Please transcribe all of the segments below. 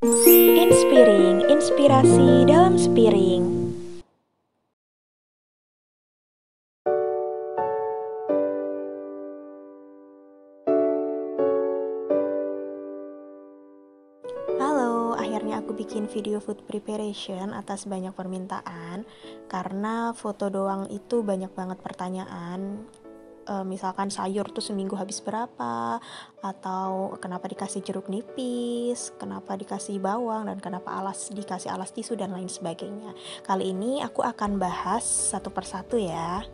Inspiring, inspirasi dalam spiring. Halo, akhirnya aku bikin video food preparation atas banyak permintaan. Karena foto doang itu banyak banget pertanyaan. Misalkan sayur tuh seminggu habis berapa, atau kenapa dikasih jeruk nipis, kenapa dikasih bawang, dan kenapa dikasih alas tisu, dan lain sebagainya. Kali ini aku akan bahas satu persatu ya.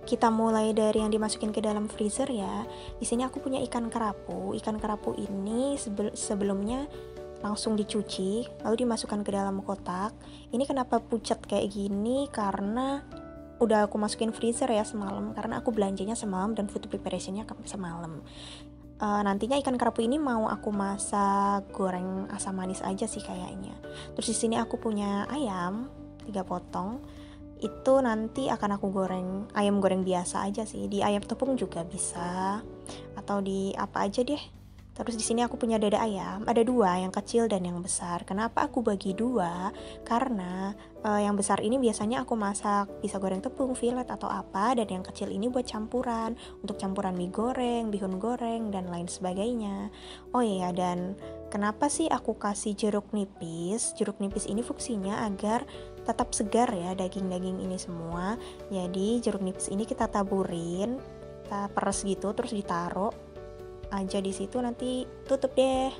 Kita mulai dari yang dimasukin ke dalam freezer ya. Di sini aku punya ikan kerapu. Ikan kerapu ini sebelumnya langsung dicuci, lalu dimasukkan ke dalam kotak. Ini kenapa pucat kayak gini? Karena udah aku masukin freezer ya semalam. Karena aku belanjanya semalam dan food preparationnya semalam. Nantinya ikan kerapu ini mau aku masak goreng asam manis aja sih kayaknya. Terus di sini aku punya ayam 3 potong. Itu nanti akan aku goreng, ayam goreng biasa aja sih, di ayam tepung juga bisa, atau di apa aja deh. Terus di sini aku punya dada ayam, ada 2, yang kecil dan yang besar. Kenapa aku bagi 2? Karena yang besar ini biasanya aku masak bisa goreng tepung, fillet atau apa, dan yang kecil ini buat campuran, untuk campuran mie goreng, bihun goreng, dan lain sebagainya. Oh iya, dan kenapa sih aku kasih jeruk nipis? Jeruk nipis ini fungsinya agar tetap segar ya daging-daging ini semua. Jadi jeruk nipis ini kita taburin, kita peres gitu, terus ditaruh aja di situ, nanti tutup deh.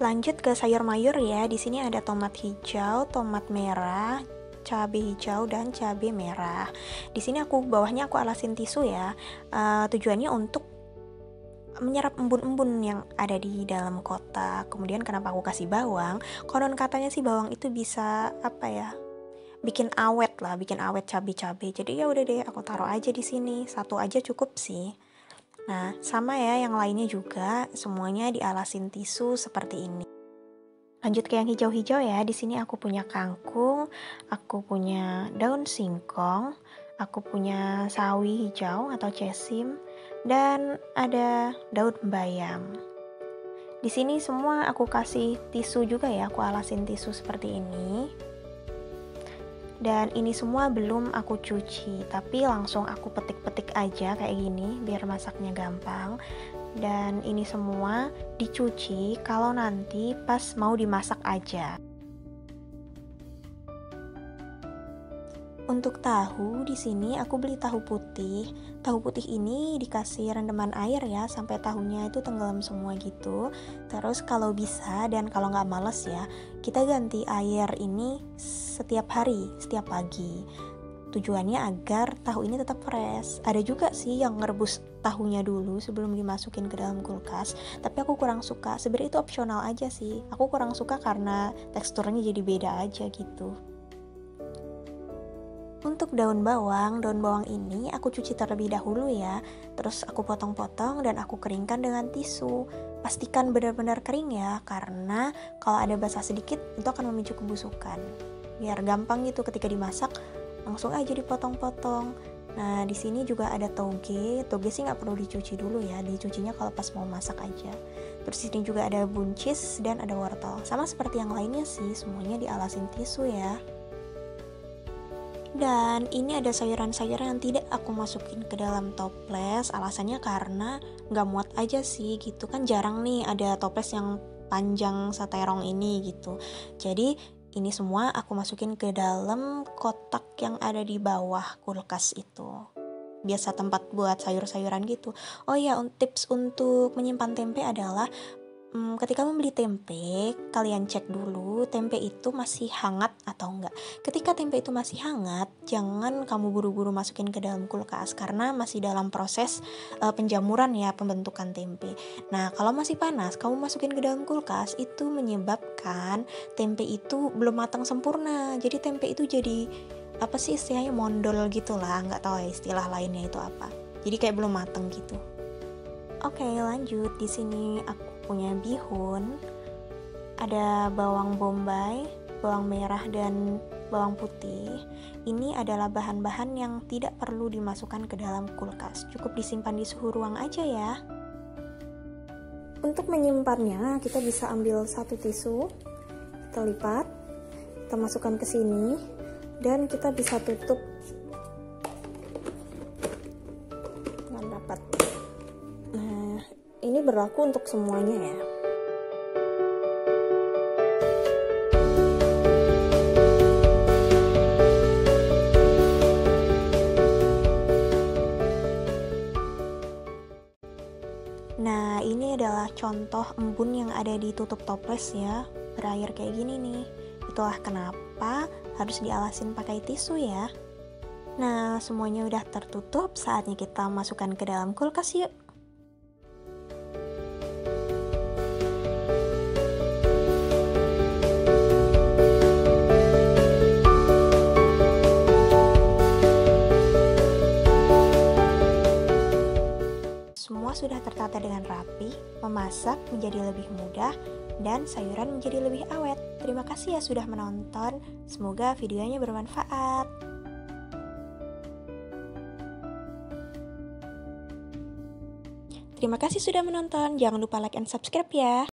Lanjut ke sayur mayur ya. Di sini ada tomat hijau, tomat merah, cabai hijau, dan cabai merah. Di sini bawahnya aku alasin tisu ya. Tujuannya untuk menyerap embun-embun yang ada di dalam kotak. Kemudian kenapa aku kasih bawang? Konon katanya sih bawang itu bisa bikin awet cabai-cabai. Jadi ya udah deh, aku taruh aja di sini. Satu aja cukup sih. Nah, sama ya yang lainnya juga, semuanya dialasin tisu seperti ini. Lanjut ke yang hijau-hijau ya. Di sini aku punya kangkung, aku punya daun singkong, aku punya sawi hijau atau cesim, dan ada daun bayam. Di sini semua aku kasih tisu juga ya, aku alasin tisu seperti ini. Dan ini semua belum aku cuci, tapi langsung aku petik-petik aja kayak gini biar masaknya gampang. Dan ini semua dicuci kalau nanti pas mau dimasak aja. Untuk tahu, di sini aku beli tahu putih. Tahu putih ini dikasih rendaman air ya, sampai tahunya itu tenggelam semua gitu. Terus kalau bisa dan kalau nggak males ya, kita ganti air ini setiap hari, setiap pagi. Tujuannya agar tahu ini tetap fresh. Ada juga sih yang ngerebus tahunya dulu sebelum dimasukin ke dalam kulkas, tapi aku kurang suka. Sebenarnya itu opsional aja sih. Aku kurang suka karena teksturnya jadi beda aja gitu. Untuk daun bawang ini aku cuci terlebih dahulu ya. Terus aku potong-potong dan aku keringkan dengan tisu. Pastikan benar-benar kering ya, karena kalau ada basah sedikit itu akan memicu kebusukan. Biar gampang gitu ketika dimasak, langsung aja dipotong-potong. Nah, di sini juga ada toge. Toge sih nggak perlu dicuci dulu ya, dicucinya kalau pas mau masak aja. Terus di sini juga ada buncis dan ada wortel. Sama seperti yang lainnya sih, semuanya dialasin tisu ya. Dan ini ada sayuran-sayuran yang tidak aku masukin ke dalam toples. Alasannya karena nggak muat aja sih gitu. Kan jarang nih ada toples yang panjang seterong ini gitu. Jadi ini semua aku masukin ke dalam kotak yang ada di bawah kulkas itu. Biasa tempat buat sayur-sayuran gitu. Oh ya, tips untuk menyimpan tempe adalah ketika membeli tempe, kalian cek dulu tempe itu masih hangat atau enggak. Ketika tempe itu masih hangat, jangan kamu buru-buru masukin ke dalam kulkas karena masih dalam proses penjamuran ya, pembentukan tempe. Nah, kalau masih panas, kamu masukin ke dalam kulkas, itu menyebabkan tempe itu belum matang sempurna. Jadi tempe itu jadi apa sih istilahnya, mondol gitu lah, nggak tahu ya istilah lainnya itu apa. Jadi kayak belum matang gitu. Oke, lanjut. Di sini aku punya bihun, ada bawang bombay, bawang merah, dan bawang putih. Ini adalah bahan-bahan yang tidak perlu dimasukkan ke dalam kulkas, cukup disimpan di suhu ruang aja ya. Untuk menyimpannya, kita bisa ambil satu tisu, kita lipat, kita masukkan ke sini, dan kita bisa tutup dengan rapat. Nah, ini berlaku untuk semuanya ya. Nah, ini adalah contoh embun yang ada di tutup toples ya, berair kayak gini nih. Itulah kenapa harus dialasin pakai tisu ya. Nah, semuanya udah tertutup, saatnya kita masukkan ke dalam kulkas yuk. Semua sudah tertata dengan rapi, memasak menjadi lebih mudah, dan sayuran menjadi lebih awet. Terima kasih ya sudah menonton, semoga videonya bermanfaat. Terima kasih sudah menonton, jangan lupa like and subscribe ya.